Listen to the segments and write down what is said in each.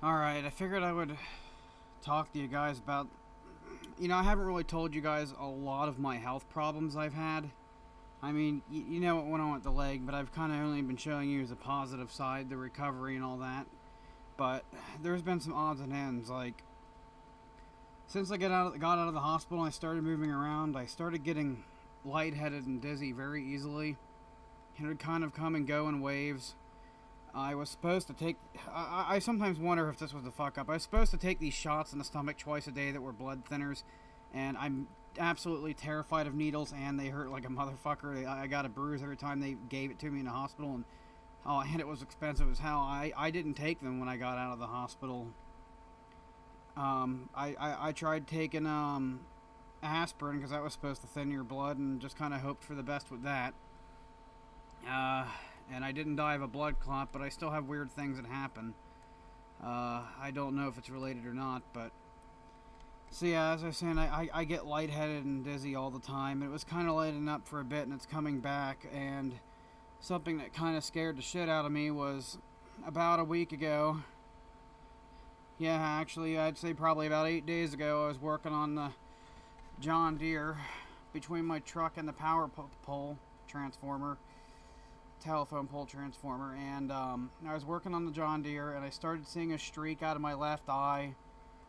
Alright, I figured I would talk to you guys about. I haven't really told you guys a lot of my health problems I've had. I mean, you know what went on with the leg, but I've kind of only been showing you the positive side, the recovery and all that. But there's been some odds and ends. Like, since I got out of the hospital and I started moving around, I started getting lightheaded and dizzy very easily. It would kind of come and go in waves. I was supposed to take. I sometimes wonder if this was a fuck up. I was supposed to take these shots in the stomach twice a day that were blood thinners, and I'm absolutely terrified of needles, and they hurt like a motherfucker. I got a bruise every time they gave it to me in the hospital, and it was expensive as hell. I didn't take them when I got out of the hospital. I tried taking aspirin because that was supposed to thin your blood, and just kind of hoped for the best with that. Uh, and I didn't die of a blood clot, but I still have weird things that happen. I don't know if it's related or not, but so yeah, as I was saying, I get lightheaded and dizzy all the time. It was kind of lighting up for a bit, and it's coming back. And something that kind of scared the shit out of me was about a week ago. Yeah, actually, I'd say probably about 8 days ago, I was working on the John Deere between my truck and the power pole transformer, telephone pole transformer, and I was working on the John Deere, and I started seeing a streak out of my left eye,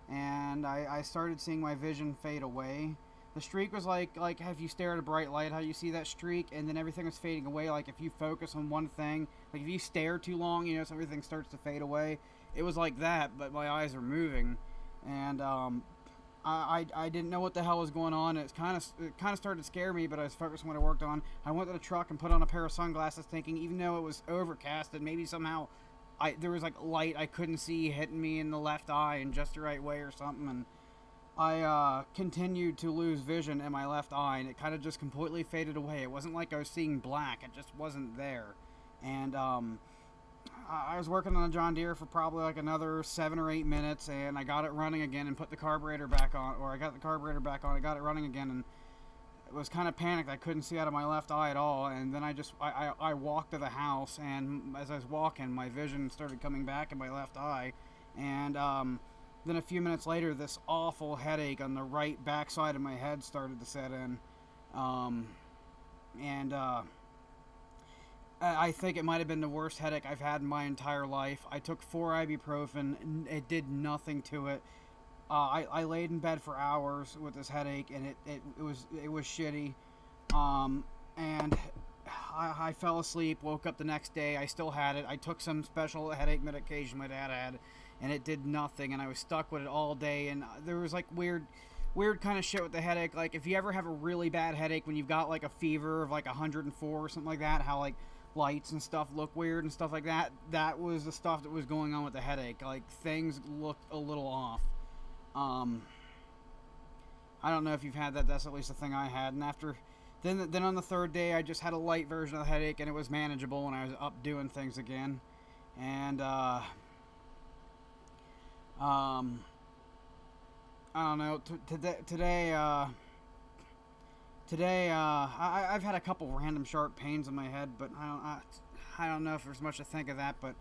and I started seeing my vision fade away. The streak was like if you stare at a bright light, how you see that streak, and then everything was fading away. Like if you focus on one thing, like if you stare too long, so everything starts to fade away. It was like that, but my eyes are moving, and I didn't know what the hell was going on. It kind of started to scare me, but I was focused on what I worked on. I went to the truck and put on a pair of sunglasses, thinking even though it was overcast, that maybe somehow there was like light I couldn't see hitting me in the left eye in just the right way or something, and I continued to lose vision in my left eye, and it kind of just completely faded away. It wasn't like I was seeing black; it just wasn't there, and I was working on a John Deere for probably like another 7 or 8 minutes, and I got it running again and put the carburetor back on, or I got the carburetor back on, I got it running again, and it was kind of panicked. I couldn't see out of my left eye at all, and then I walked to the house, and as I was walking, my vision started coming back in my left eye, and then a few minutes later, this awful headache on the right backside of my head started to set in, and I think it might have been the worst headache I've had in my entire life. I took 4 ibuprofen. It did nothing to it. I laid in bed for hours with this headache, and it was shitty. And I fell asleep, woke up the next day. I still had it. I took some special headache medication my dad had, and it did nothing. And I was stuck with it all day. And there was like weird kind of shit with the headache. Like if you ever have a really bad headache when you've got like a fever of like 104 or something like that, how like lights and stuff look weird and stuff like that. That was the stuff that was going on with the headache. Like things looked a little off. I don't know if you've had that. That's at least the thing I had. And after then on the third day, I just had a light version of the headache, and it was manageable when I was up doing things again. And I don't know. Today, I've had a couple random sharp pains in my head, but I don't know if there's much to think of that. But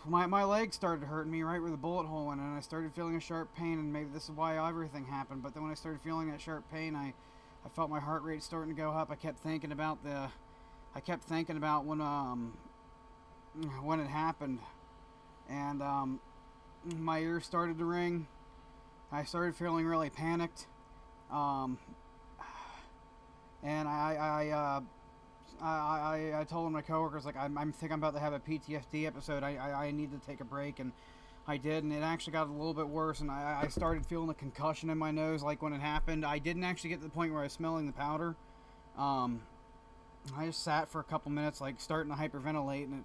my leg started hurting me right where the bullet hole went, and I started feeling a sharp pain, and maybe this is why everything happened. But then when I started feeling that sharp pain, I felt my heart rate starting to go up. I kept thinking about when it happened, and my ears started to ring. I started feeling really panicked, and I told my coworkers, like, I think I'm about to have a PTSD episode. I need to take a break, and I did, and it actually got a little bit worse, and I started feeling a concussion in my nose, like when it happened. I didn't actually get to the point where I was smelling the powder. I just sat for a couple minutes, like starting to hyperventilate, and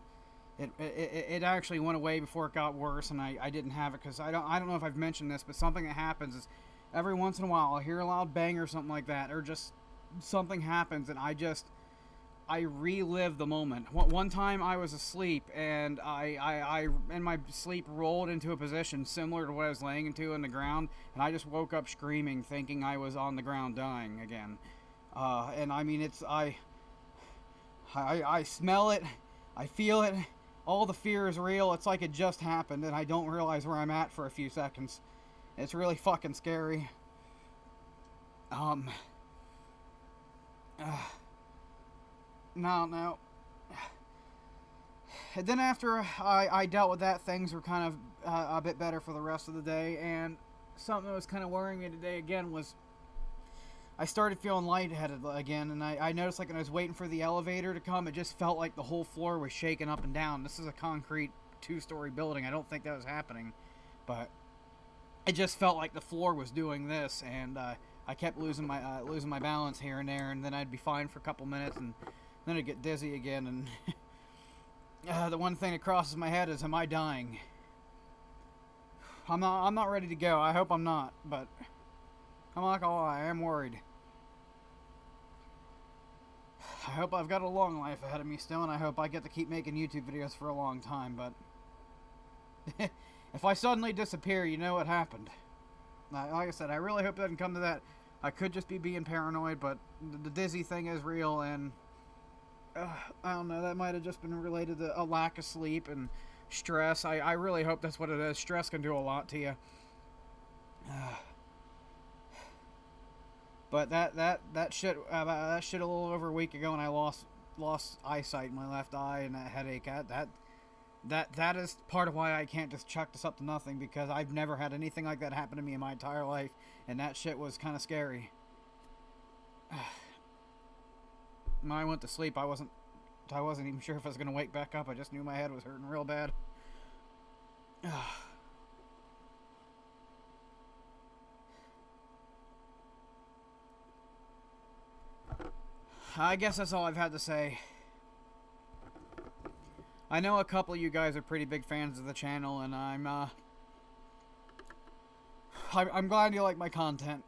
it actually went away before it got worse, and I didn't have it because I don't know if I've mentioned this, but something that happens is every once in a while I'll hear a loud bang or something like that, or just something happens, and I relive the moment. One time I was asleep, and I in my sleep rolled into a position similar to what I was laying into on the ground, and I just woke up screaming, thinking I was on the ground dying again. And I mean, I smell it, I feel it, all the fear is real. It's like it just happened, and I don't realize where I'm at for a few seconds. It's really fucking scary. No. And then after I dealt with that, things were kind of a bit better for the rest of the day. And something that was kind of worrying me today again was I started feeling lightheaded again. And I noticed, like, when I was waiting for the elevator to come, it just felt like the whole floor was shaking up and down. This is a concrete 2-story building. I don't think that was happening. But it just felt like the floor was doing this. And I kept losing my balance here and there. And then I'd be fine for a couple minutes. And then I'd get dizzy again. And the one thing that crosses my head is, am I dying? I'm not ready to go. I hope I'm not, but I'm not gonna lie, I am worried. I hope I've got a long life ahead of me still, and I hope I get to keep making YouTube videos for a long time, but if I suddenly disappear, you know what happened. Like I said, I really hope it doesn't come to that. I could just be being paranoid, but the dizzy thing is real, and I don't know, that might have just been related to a lack of sleep and stress. I really hope that's what it is. Stress can do a lot to you. But that shit a little over a week ago, and I lost eyesight in my left eye and that headache. That is part of why I can't just chuck this up to nothing, because I've never had anything like that happen to me in my entire life, and that shit was kind of scary. When I went to sleep, I wasn't even sure if I was going to wake back up. I just knew my head was hurting real bad. I guess that's all I've had to say. I know a couple of you guys are pretty big fans of the channel, and I'm glad you like my content.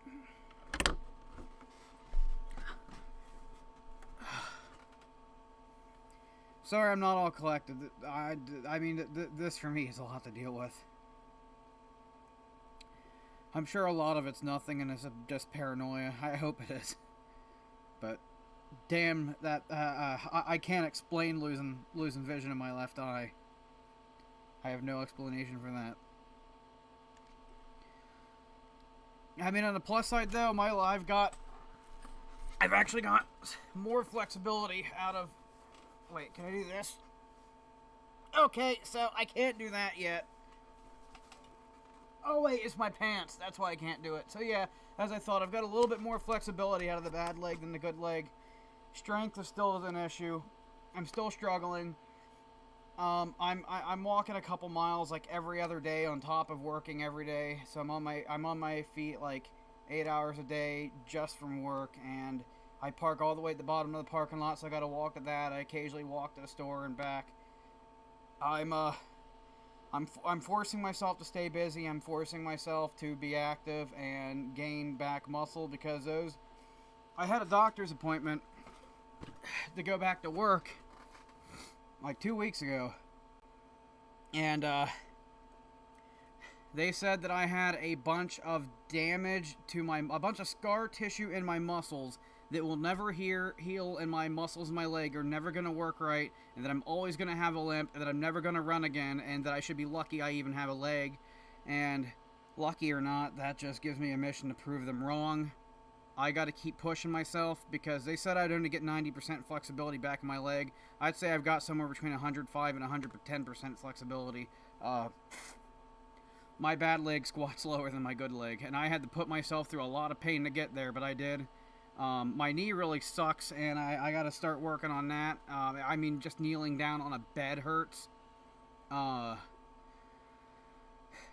Sorry I'm not all collected. I mean, this for me is a lot to deal with. I'm sure a lot of it's nothing and it's just paranoia. I hope it is. But damn, that I can't explain losing vision in my left eye. I have no explanation for that. I mean, on the plus side though, I've actually got more flexibility out of. Wait, can I do this? Okay, so I can't do that yet. Oh wait, it's my pants. That's why I can't do it. So yeah, as I thought, I've got a little bit more flexibility out of the bad leg than the good leg. Strength is still an issue. I'm still struggling. I'm walking a couple miles like every other day on top of working every day. So I'm on my feet like 8 hours a day just from work, and I park all the way at the bottom of the parking lot, so I gotta walk to that. I occasionally walk to the store and back. I'm forcing myself to stay busy. I'm forcing myself to be active and gain back muscle, because I had a doctor's appointment to go back to work like 2 weeks ago, and they said that I had a bunch of damage to a bunch of scar tissue in my muscles that will never heal, and my muscles in my leg are never going to work right, and that I'm always going to have a limp, and that I'm never going to run again, and that I should be lucky I even have a leg. And lucky or not, that just gives me a mission to prove them wrong. I got to keep pushing myself, because they said I'd only get 90% flexibility back in my leg. I'd say I've got somewhere between 105 and 110% flexibility. My bad leg squats lower than my good leg, and I had to put myself through a lot of pain to get there, but I did. My knee really sucks, and I got to start working on that. I mean, just kneeling down on a bed hurts. But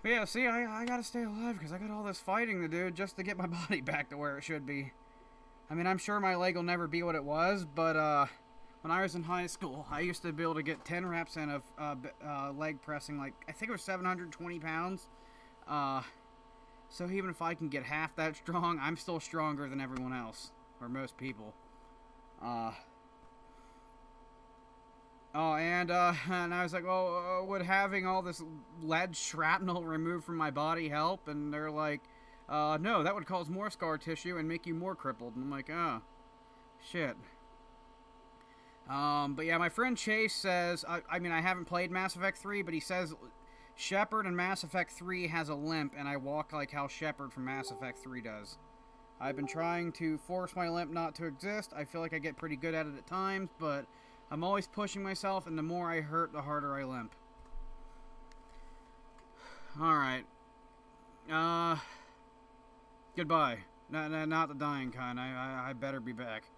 yeah, see, I got to stay alive, because I got all this fighting to do just to get my body back to where it should be. I mean, I'm sure my leg will never be what it was, but when I was in high school, I used to be able to get 10 reps in of leg pressing, like, I think it was 720 pounds. So even if I can get half that strong, I'm still stronger than everyone else, or most people. And I was like, well, would having all this lead shrapnel removed from my body help? And they're like, no, that would cause more scar tissue and make you more crippled. And I'm like, oh, shit. But yeah, my friend Chase says, I mean, I haven't played Mass Effect 3, but he says Shepard in Mass Effect 3 has a limp, and I walk like how Shepard from Mass Effect 3 does. I've been trying to force my limp not to exist. I feel like I get pretty good at it at times, but I'm always pushing myself, and the more I hurt, the harder I limp. Alright. Goodbye. Not the dying kind. I better be back.